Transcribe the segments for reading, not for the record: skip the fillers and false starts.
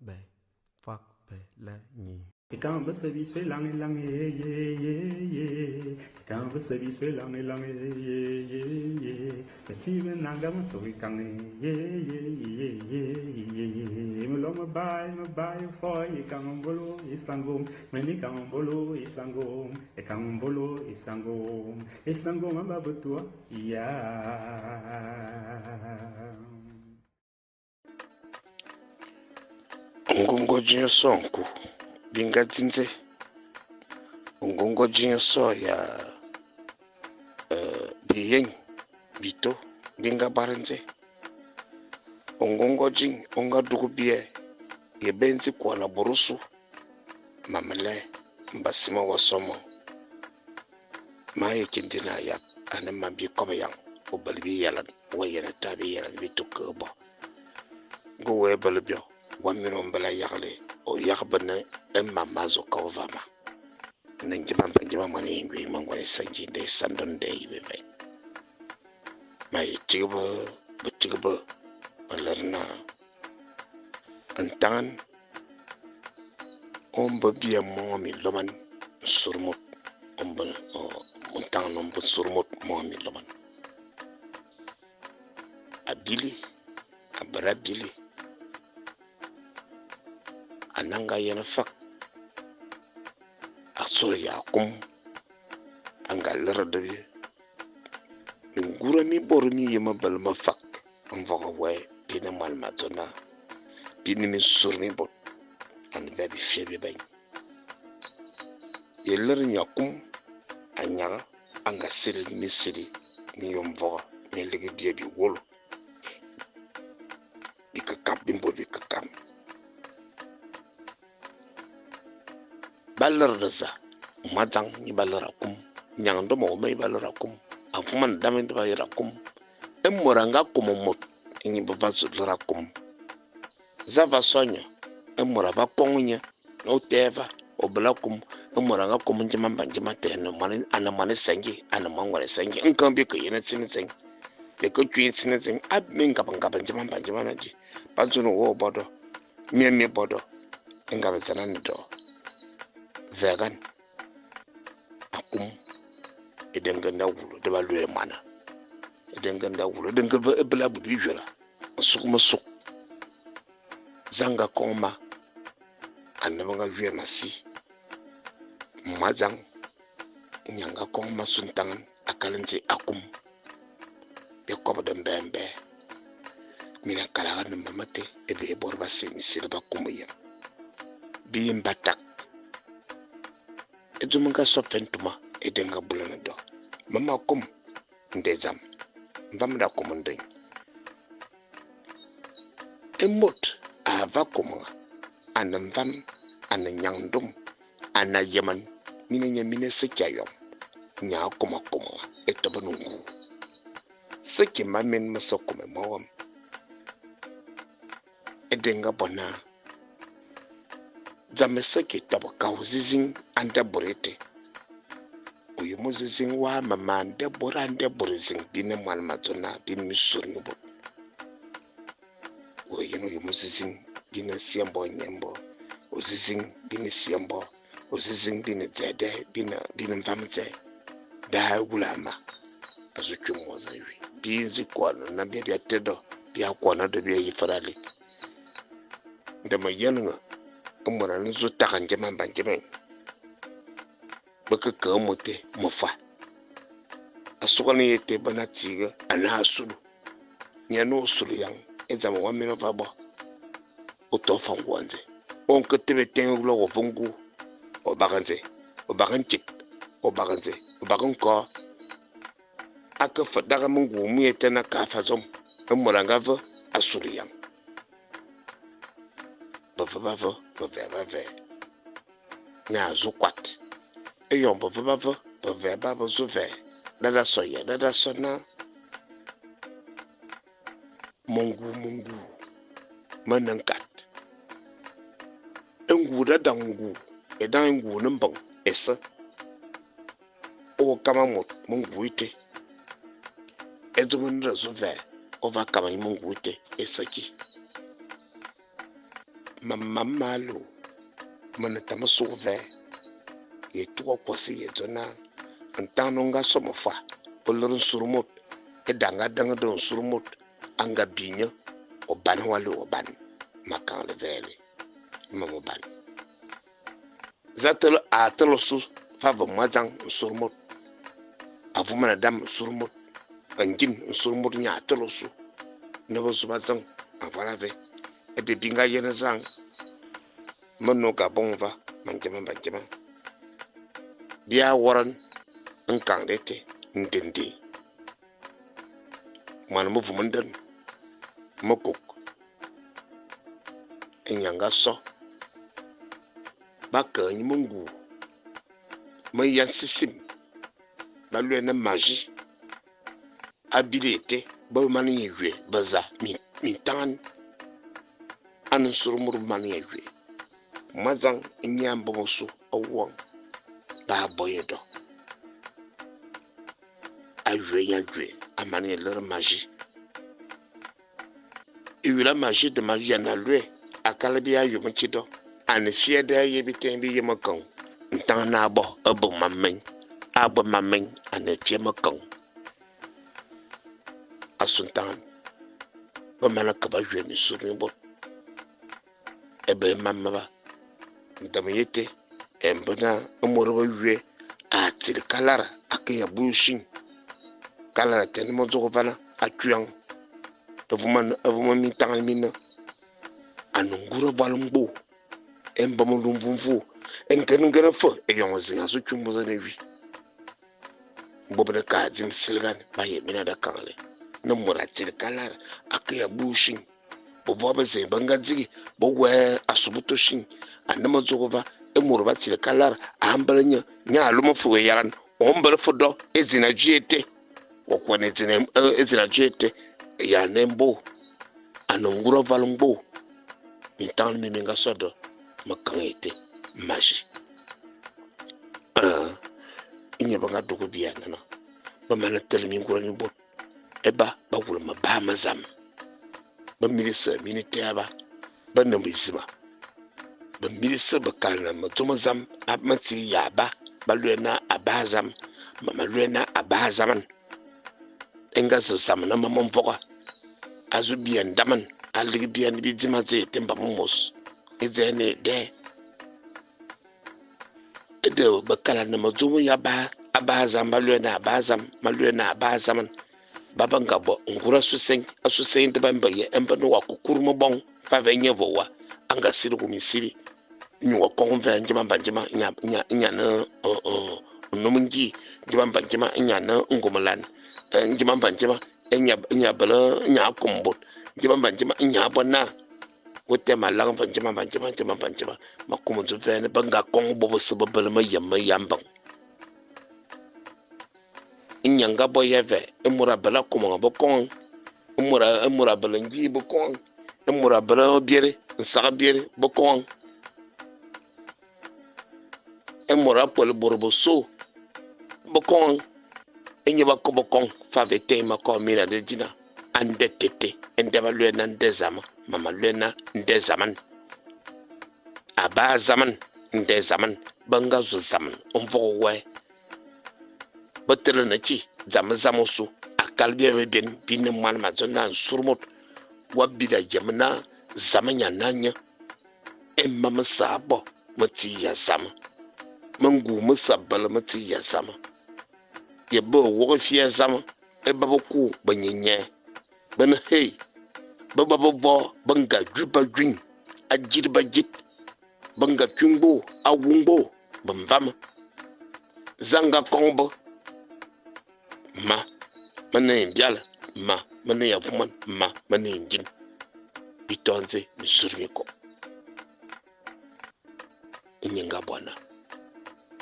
bè phật bè la nhì Ikan besebi swe lang lang ye ye Ikan besebi swe lang ye Beti ben nanga maso ikan ye Melo me bai for ikan bolo isangom Meni kan bolo isangom Ikan bolo isangom amba betua ya Ngongoji sonku binga tinze ngongoji so ya biyen bito binga barenze ngongoji onga dugubie yebenzi kwa na borusu mamale mbasima wasomo maye kindina ya anama bi kobe yang obalbi yalan wayena tabi yalan bitu kobo go we balbio wamino mbala yagle o yagbana emma mazo kawvama nanjima mani ngwi mangwani sanji de sandon de bebe mai tigo alarna antan omba biya momi loman surmut omba muntan nomba surmut momi loman abili abarabili ananga yana fak aso ya kum anga lara dabi ngura mi bormi yema balma fak mvoga we bina mal matona bini mi surmi bot an babi febe bay yeller nyakum anya anga siri mi siri mi yomvoga mi ligi diebi wolo bikakap bimbo bikakam balar daza madang ni balar akum nyang do mo mai balar akum afuman damen do bayar akum emoranga kumomot ni babazu larakum zava sonya emora ba kongunya no teva oblakum emoranga kumunjima banjima teno mani anamane sangi anamangwale sangi nkambi ko yena tsinitseng de ko twi tsinitseng abminga banjima na ji bazuno wo bodo miemi bodo ngaba zanani do vegan akum edenganda wulo de balwe mana edenganda wulo denga ebla bu bijula sukuma suk zanga koma anabanga vye masi mazang nyanga koma suntangan akalenze akum be kobo de mbembe mina kala namba mate ebe borba misile bakumuya bi mbatak ejumunga sofentuma edenga bulana do mama kum ndezam mbamda kumundeng emot ava kumanga anamvam ananyangdum anayaman minenya mine sekayom nya kumanga etobanungu seki mamen masokume mawam edenga bona zameseke tabaka uzizing anda borete uyu muzizing wa mama ande borizing bine malmatona bin misurnubo uyu muzizing bine siambo nyembo uzizing bine siambo uzizing bine zede bine mpamze da gulama azuchumoza yui binzi kwano na bia tedo bia kwano do bia yifarali ndama yenga umura nzu takanje mambanjeme baka kamote mofa asukani yete bana tiga ana asulu nyano sulu yang ezama wamino babo utofa ngwanze onke tebe tengu lo fungu obaganze obaganko aka fadaga mungu muyete na kafa zom umura ngava asulu yang bava nya zukwat eyon bava zuve dada sona mungu manankat engu dada ngu edan ngu nambang esa o kama mungu ite edumunda zuve ova kama mungu ite esaki mamalo manatama sauve ye tuwa kwasi ye jona antano nga somofa polon surmut edanga danga don surmut anga binya oban wale oban makan le vele mamo ban zatelo atelo su fava mazang surmut avumana dam surmut angin surmut nya atelo su nebo su bazang avara ve ebe binga yena zang mano ka bonva manjama biya waran nkang dete ndende man mo vumundan mokok enyanga so baka ni mungu mayan sisim balwe na magie habilité ba mani ywe baza mi tan an surumur mani ywe mazang nyamba mosu awon ba boyedo aywe yagwe amani leur magie et la magie de Marie na lue akalabi ayo mchido an fieda yebiten bi yemakon ntan na abo abo mammen an efiemakan asuntan ba malaka ba jwe mi suru bo ebe mamma ndamyete embona umuro ba jwe atil kalara akaya bushin kalara tenmo zogofana akuyan avuma mitanga mina anungura balumbo embamo lumbumvu enkenungera fo eyonzinga so chumbuza newi bobna ka dim silgan baye mina da kanle no muratil kalara akaya bushin bobo ba ze banga dzigi bogwe asubuto shin anama zogova emuro batil kalara ambalanya nya lumo fo yaran ombere fo do ezina jete okwane ezina jete ya nembo anungura valumbo mitan miminga sodo makangete maji inye banga dogo biya nana ba mana telmi ngura ni bot eba ba wula ma ba mazam ba milisa minite aba ba nambisima ba milisa ba kalna ma tuma zam abmati yaba ba lwena abazam mama lwena abazaman enga so samna mama mpoka azubian daman alibian bidimate temba momos ezene de ede bakala na mazumu yaba abazam malwena abazam malwena abazaman babanga bo ngura susen asusen de bambaye embano wakukuruma bon favenye vowa anga siru kumisiri nywa konve njima banjima nya na nomungi njima banjima nya na ngomalan njima banjima nya bala nya kumbot njima banjima nya bona wote malang banjima makumu zuvene banga kong bobo sababala mayambang inyanga boyeve emura bala kuma bokong emura bala ngi bokong emura bala biere nsaga biere bokong emura pol borboso bokong enyeba ko bokong favete mako mina de dina ande tete endeba lwena ndezama mama lwena ndezaman aba zaman ndezaman banga zo zaman umbowe batere na ci zama su akalbi be ben bin man ma zonna surmut wabila jamna zamanya nanya emma masabo mati ya sama mangu musabala mati ya sama yebo wo fiya sama e babo ku banyenye bana hey baba bo banga juba dwin ajirba jit banga chungbo awungbo bambam zanga kombo ma mana imbiala ma mana ya fuman ma mana injin bitonze misuriko inyanga bwana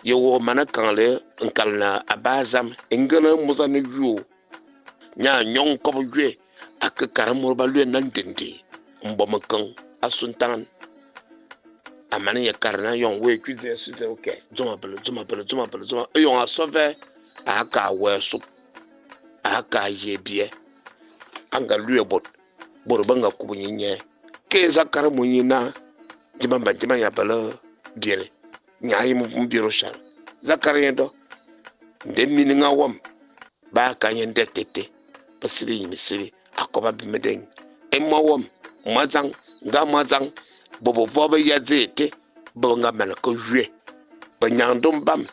yewo mana kanle nkalna abazam engana musana yu nya nyong ko bwe akakara morba lwe nan dende mbamakan asuntan amana ya karna yon we kwize sute okay zuma yon asove aka wesu aka yebie anga lwe bot borobanga kubunyenye keza karamunyina jima ya bala biele nyayi mu biro shar zakariya do nde mini nga wam ba ka yende tete pasiri misiri akoba bimedeng emma wam mazang nga mazang bobo voba ya zete bo nga mala ko jwe ba nyandom bam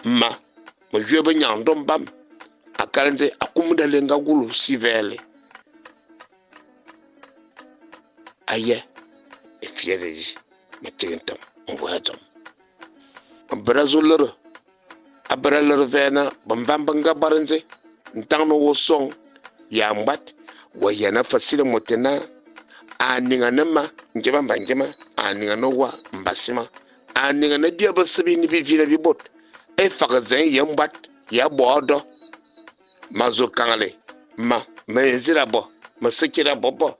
ma jwe ba nyandom bam akarenze akumunda lenga gulu sivele aye efiereji matintam ngwatom abrazulur abralur vena bambanga barenze ntangno wosong yambat wayana fasile motena aninga nama njema aninga nowa mbasima aninga na bia basabi ni bivira bibot e fagazen yambat ya bodo mazo kangale ma mezira bo masikira bobo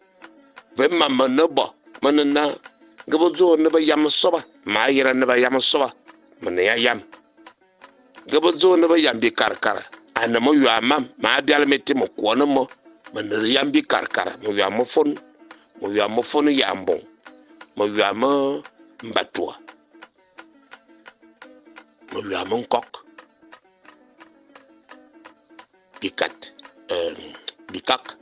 ve mama nobo manana gabozo ne ba yam soba ma yira ne ba yam soba mana ya yam gabozo ne ba yam bi karkara anamo yu amam ma bial meti mo kono mo mana yam bi karkara mo yu amofon yambon mo yu am mbatwa mo yu am nkok bikat bikak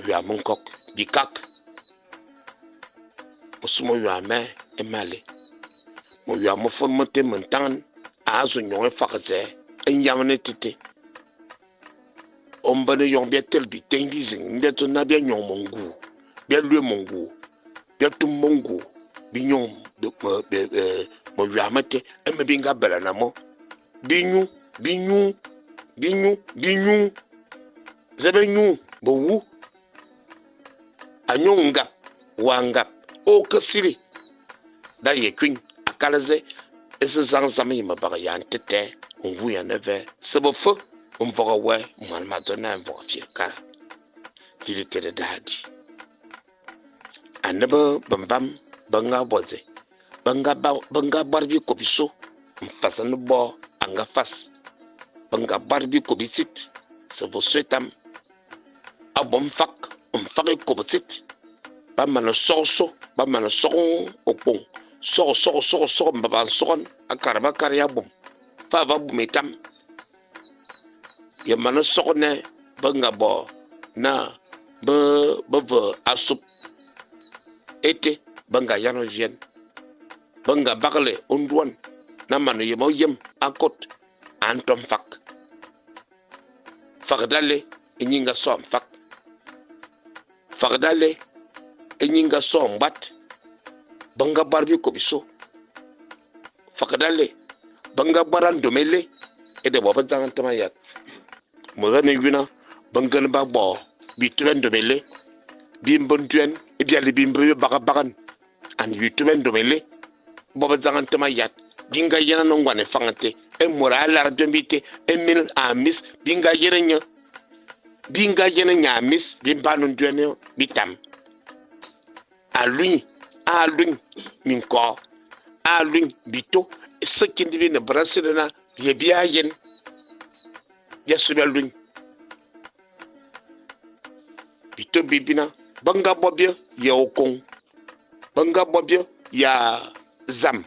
yu am nkok bikak musumo yu ame emale mo yu am fon mote mentan azu nyon fakaze enyamne tete ombane yon betel bi tengizing beto na bia nyon mongu bia lue mongu bia tum mongu bi nyon mo yu amate eme binga bela na mo binyu zebe nyu bo wu anyonga wanga o kasiri da yekwin akalaze ese zanzama yima baga yantete ngu ya neve sebo fo mvoga we mwan madona mvoga fiekara dili tere dadi anaba bambam banga boze banga barbi kobiso mfasanu bo anga fas banga barbi kobisit sebo swetam abom fak kobisit ba mana soso ba mana sokon opong so mbaba sokon akaraba karya bum fa ba bumetam ya mana sokne banga bo na ba asup ete banga yano jen banga bakale ondwan na manu yemo yem akot antom fakdale enyinga som fakdale enyinga som bat banga barbi kobiso fakdale banga baran domele ede boba zangantama yat mozane yuna banga ba bo bituen domele bimbonduen ediali bimbe bagan an bituen domele boba zangantama yat binga yena no ngwane fangate e moralar dombite e mil amis binga yena nyamis bimbanu duene bitam alui minko alui bito sekindi bi ne brasilena ye biya yen ya subelun bito bibina banga bobio ya okon banga bobio ya zam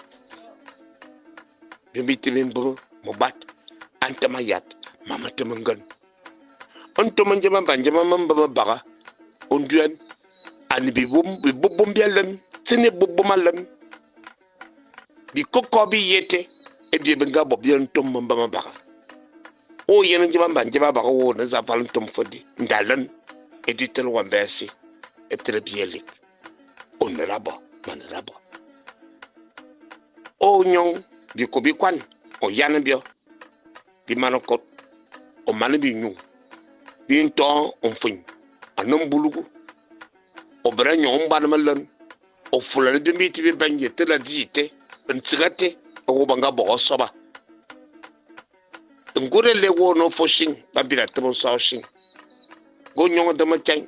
bimiti bimbo mobat antamayat mama temengan onto manjama banjama mamba baga onduan ani bi bum bialan sene bubumalan bi kokko bi yete e bi benga bobian tom mamba baga o yenen jama banjama baga wo na zapal tom fodi ndalan e ditel wambesi e trebielik onrabo manrabo o nyong bi ko bi kwan o yan bio bi manokot o man bi nyu bi nto on fun anom bulugu o bra nyon ban malan o fulale de miti bi banje tela dite ntigate o banga bo soba ngure le wo no foshin babila tebo soshin go nyong de ma chan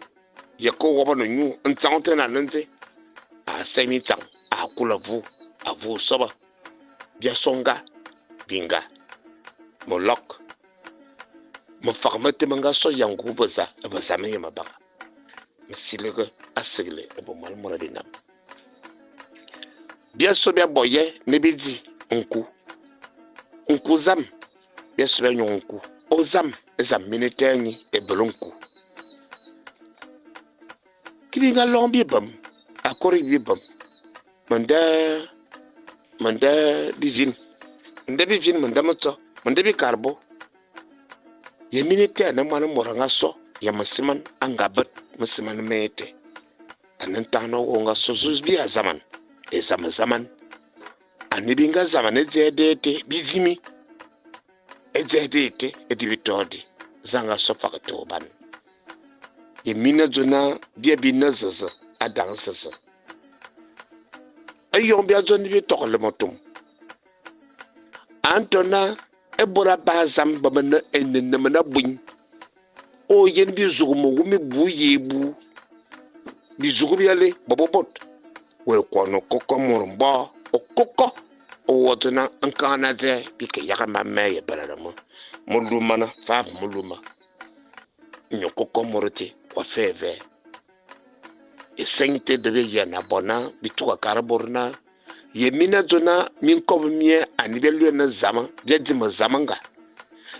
ye ko wo ba no nyu ntante na nanze a semi tang a kula vu a vu soba bia songa binga molok mo farmete manga so yangu baza me yema baga msilega asigle ebo mal mora dinam bia so bia boye ne bedi nku zam bia so bia nku o zam minitenyi e belonku kibi nga lombi bam akori bi bam manda bivin manda moto manda bi karbo ye minite na mwana moranga so ya masiman angabat masiman mete anan tano nga sozus bi azaman e zaman anibi nga zaman ezedete bizimi ezedete edibitodi zanga so fakato ban ye mina zona bia bina zaza adang zaza ayon bia zoni bi tokle motum antona ebora bazam bamana enna mana buñ o yen bi zugumo gumi bu yebu bi zugubi ale bobobot we kono koko morumba o koko o wotuna ankana ze bi ke yaga mamme ye balala mo muluma fa muluma nyo koko morote wa feve e sente de ye na bona bituka karaborna ye mina zona min kom mie anibelu na zama bia dima zamanga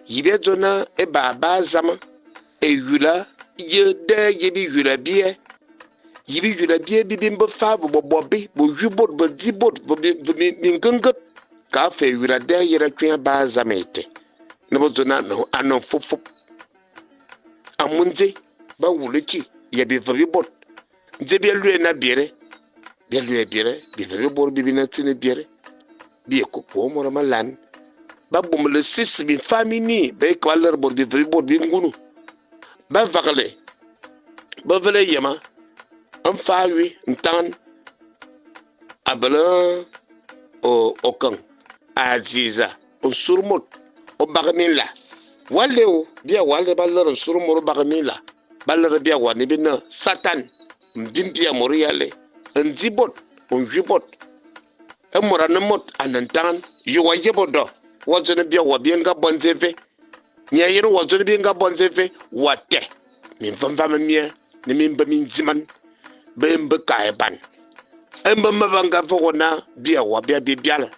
yibe zona e baba zama e yula ye de ye bi yula bie yibi yula bie bi bimbo fa bo bobi bo jubot bo dibot bo min gangat ka fe yula de yera twen ba zamete ne bo zona no anon fufu amunze ba wuluki ye bi vabi bot nze bia lue na biere bia lue biere bi vabi bor bi na tine biere bi ko po mo malan ba bum le sis bi famini be kwaler bor bi vabi bor bi ngunu ba vakale ba vele yema an fawi ntan abala o kan aziza on surmot o bagnila waleo bia wale baller surmot o bagnila baller bia wani bina satan mbimbia moriale nzibot on jibot e morana mot anantan yo wajebodo wazone bia wabienga bonzefe nyayero wazone bia bonzefe wate min vamba mie ni min ba min ziman bembe kaiban emba mabanga fona bia wa bia biala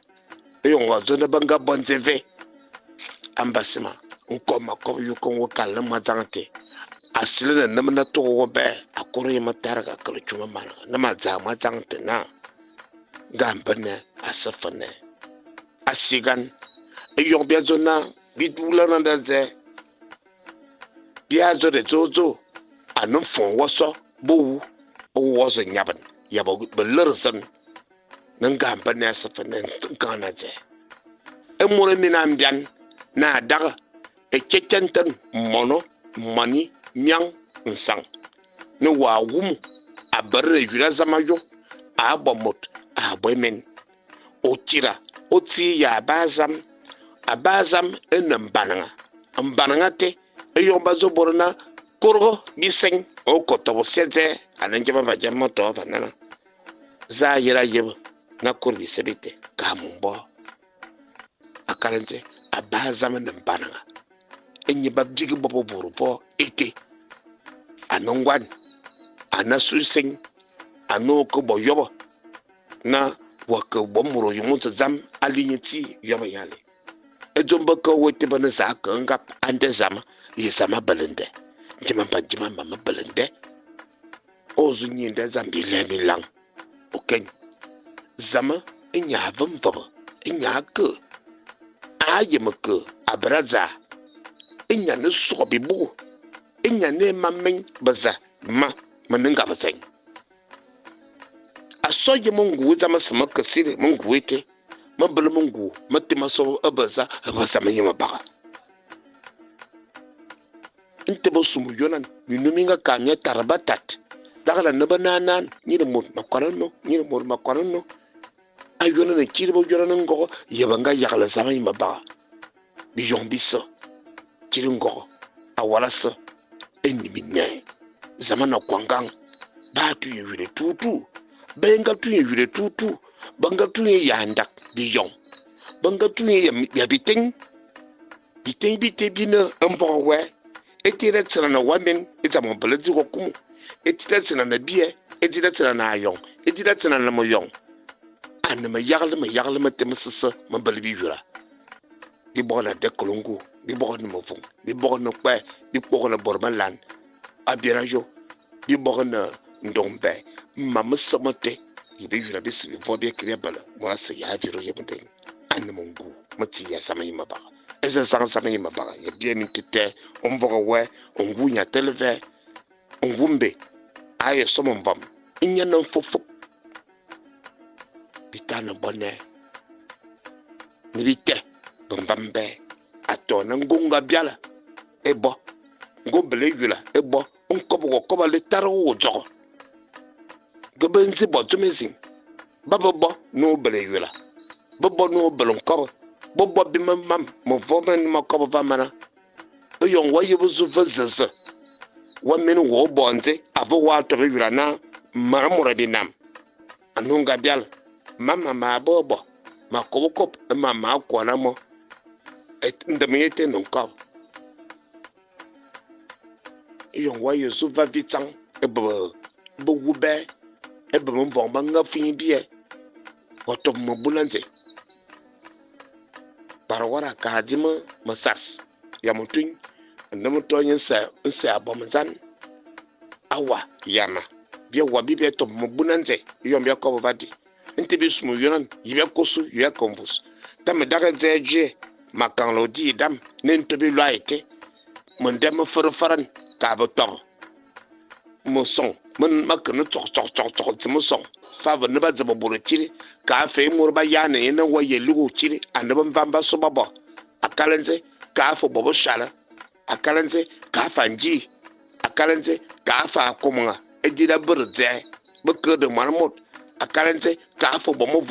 eyo wazone banga bonzefe ambasima nkoma ko yuko wakala mazante asilena namna to wobe akore mataraga kala chuma mara na mazante na gambane asafane asigan eyo bia zona bidula na daze bia zo de zozo anu fon woso bo o woso nyaban yabo belersan nan gambane asafane kana je emore minambian na daga e chekentan mono mani nyang nsang ne wa wum abare yura zamayo abomot abomen otira oti ya abazam enam bananga te eyomba zo borna korgo biseng o koto sete ananje baba jamoto banana za yira yeb na korbi sebite kamumbo akarante abazam enam bananga enye babjigi bobo borupo ete anongwan anasuseng anoko boyobo na waka bomuro yumunta zam alinyeti yaba yale ejomba ka wote bana sa ka ngap ande zama yesama balende jima mama balende ozu nyinde zambile milang oken zama enya vamvaba enya ka ayemaka abraza enya ne sobi bu enya ne mamen baza maninga bazeng asoje mungu zama samaka sire mungu wete mabele mungu matima so abaza mayema baga inte bo sumu yonan minuminga kamya tarabatat dagala nabananan nyire mur makwarano ayona ne kirbo yorana ngo yebanga yakala sama yima baga bi yombisa kiringo awala sa enni minne zamana kwangang batu yure tutu benga tu yure tutu banga tu yandak biyong banga tu ya biteng bina ambo we etira tsana na wamen etamo balazi kokumu etira tsana na bie etira tsana na ayong etira tsana na moyong an ma yagle ma tem sese ma bal bi yura bi bo na de kolongo bi bo na mo fun bi bo na kwa bi bo na borban lan abira yo bi bo na ndombe ma musamate ibe yura bi si vo bi kriya bala mo la se ya jiro ye muden an mo ngu mati ya sama yima ba eza sang sama yima ba ya bi mi tete on bo we on gu nya televe on gumbe aye somo mbam inya na fofu bitana bonne nibite bambambe ato na ngunga biala ebo ngobele yula ebo onkobo ko le taro wo jogo gobenzi bo tumezin bababo no bele yula bobo no belon ko bobo bi mam mo vomen mo ko ba mana yon waye buzu vazaza wa men wo bonze avo wa to yula na maramura binam anunga biala mama ma bobo ma ko ma ko na mo ndamete nonka yon waye su va vitang ebo bo wube ebo mo bon ba nga fin bie wato mo bulante barawara ka dima masas ya mutun ndamo to yin sa abomzan awa yana bia wa bibia to mo bulante yon bia ko badi nti bi sumu yonan yibe kosu ya kombus tam daga zeje makan di dam nen to bi laite mon dem faran ka ba to mo son mon makano tok mo son fa ba ne ba zaba bolo chiri ka fe mo ba ya ne na wa ye lugo chiri anaba mbamba so baba akalenze ka fo bobo shala akalenze ka fanji akalenze ka fa komunga ejida burze bukedo marmot akalenze ka fo bo mo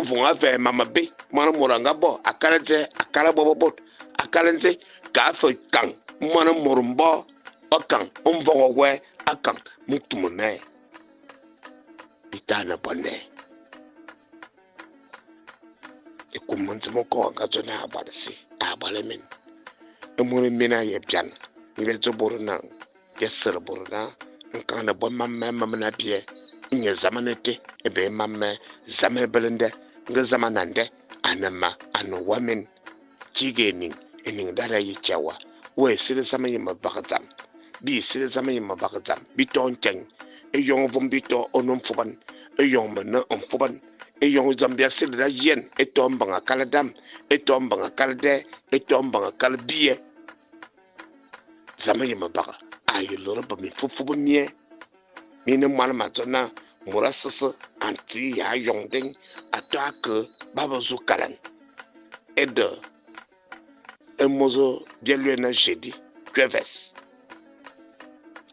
vung ave mama be mana moranga bo akalenze akala bobo bot akalenze ka fo kan mana morumbo okan umbo we akan mutumune bitana bonne e kumanzi moko nga zona abalisi abalemen emure mina ye bian ni bezo boruna yesere boruna nkan na bon mamma na bie nye zamanete ebe mamma zame belende nga zamanande anama anu wamen chigeni ening dara yichawa we sile zama yima bagazam bi sile zama yima bagazam biton teng e yong vom bito onom fuban e yong mena on fuban e yong zambia sile da yen e tombanga kaladam e tombanga kalde e tombanga kalbie zama yima baga ayi loro ba mi fufu mie mine mwana matona murasasa anti ya yong ding ataka baba zu kalan ede emozo bielwe na jeudi creves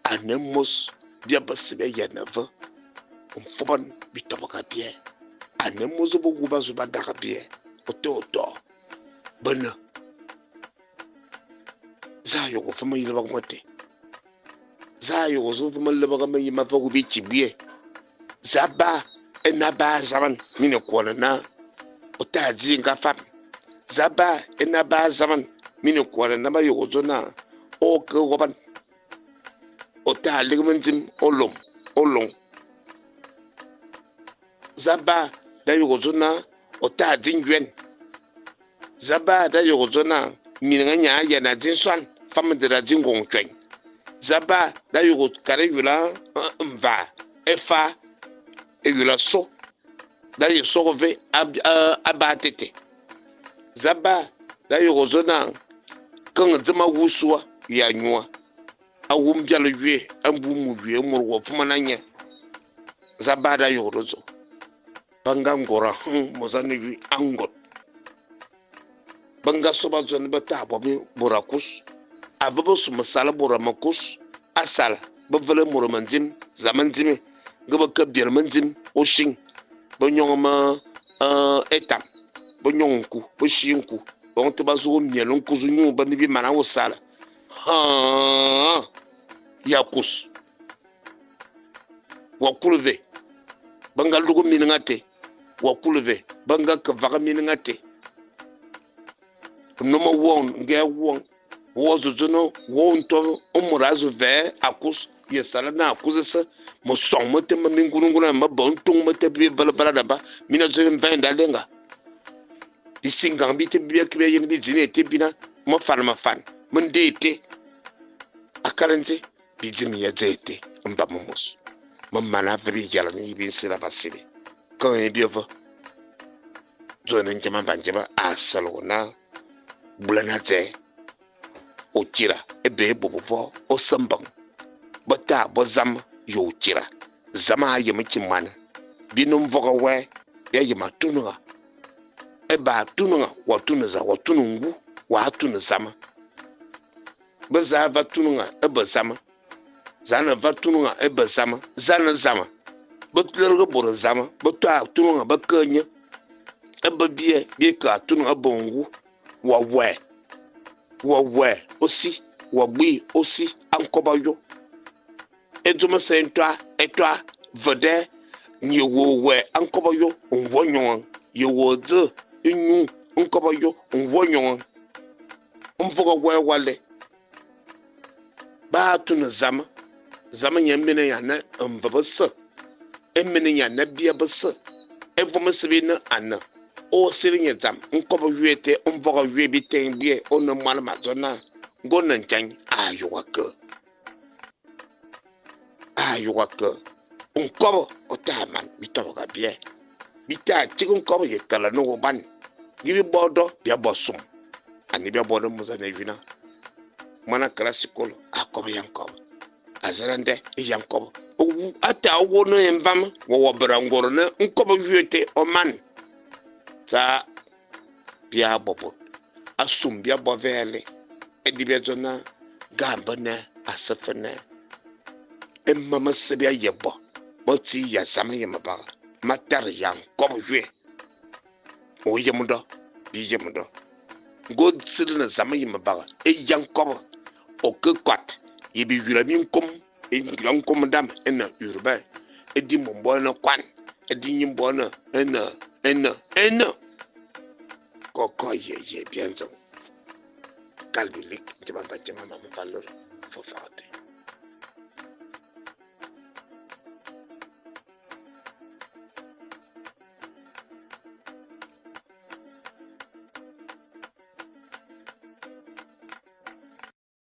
anemos bia basibe ya nava umfoban bitoboka bie anemozo boguba zuba daga bie ototo bana zayo ko fama yile bagmote zayo ko zo fama le bagama yima fagu bichi bie zaba enaba zaman mine kona na otaji nga fam zaba enaba zaman mine kona na ba yogo na o ko goban ota ligmentim olong zaba da yogo na ota jingwen zaba da yogo na mine nya ya na jinswan fam de da jingong twen zaba da yogo kare yula mba efa egula so da ye sokove abatete zaba da yogo na kan zama wusuwa ya nyua awum bialo yue ambu mu yue murwo fumananya zaba da yogo zo banga ngora mozani yu angot banga soba zo ne bata bobi burakus ababo su masala buramakus asala bavale muromanjim zamanjime gaba ka biyar manjim oshin banyoma etam banyonku boshinku bon te bazo mielon kuzunyu banibi mana osala ha yakus wakulve banga lugo miningate wakulve banga ka vaga miningate nomo won nge won wozo zono won to umurazo ve akus ya sala na kuzesa mo song mo te mingurunguna ma bon tung mo te bi bala da ba mina zo mbenda lenga disingang bi te bi ke yin bi zine te bina mo fan ma fan mo ndete akarenze bi zimi ya zete mba mo mos mo mana vri yala ni bi sira basile ko e bi ovo zo ne njama banjeba asalo na bulana te o tira ebe bobo o sambang bata bo zam yo tira zama yemi kimana binum voga we ya yema tununga eba tununga wa tunuza wa tunungu wa tunu zama baza va tununga eba zama zana va tununga eba zama zana zama botlergo boro zama bota tununga bakanya eba bie ka tununga bongu wa we aussi wa gbi aussi ankoba yo eduma sentwa etwa vede nyewo we ankoba yo onwonyon yewo ze inyu ankoba yo onwonyon mvogo we wale ba tu na zama nyamene ya na mbabasa emene ya na bia basa evoma sebina ana o sirinya zam nkoba yuete mvogo yuebi tenbie ono mwana mazona ngona nchan ayuwaka nkoba otaman bitoga bie bita chigun nkoba yekala no ban gibi bodo bia bosum ani bia bodo muzana yuna mana klasikolo akoba yankoba azarande yankoba ata wono embam wo brangoro na nkoba yuete oman ta bia bobo asum bia bovele edibezona gamba na asafana emma sebia yebo boti ya zama yemaba matar yang kobwe o yemudo bi yemudo god silna zama yemaba e yang kobo o ke kwat yibi yura min kom e yang kom dam ena urba e di mombo na kwan e di nyimbo na ena koko ye bienzo kalbilik jama mama valor fo fate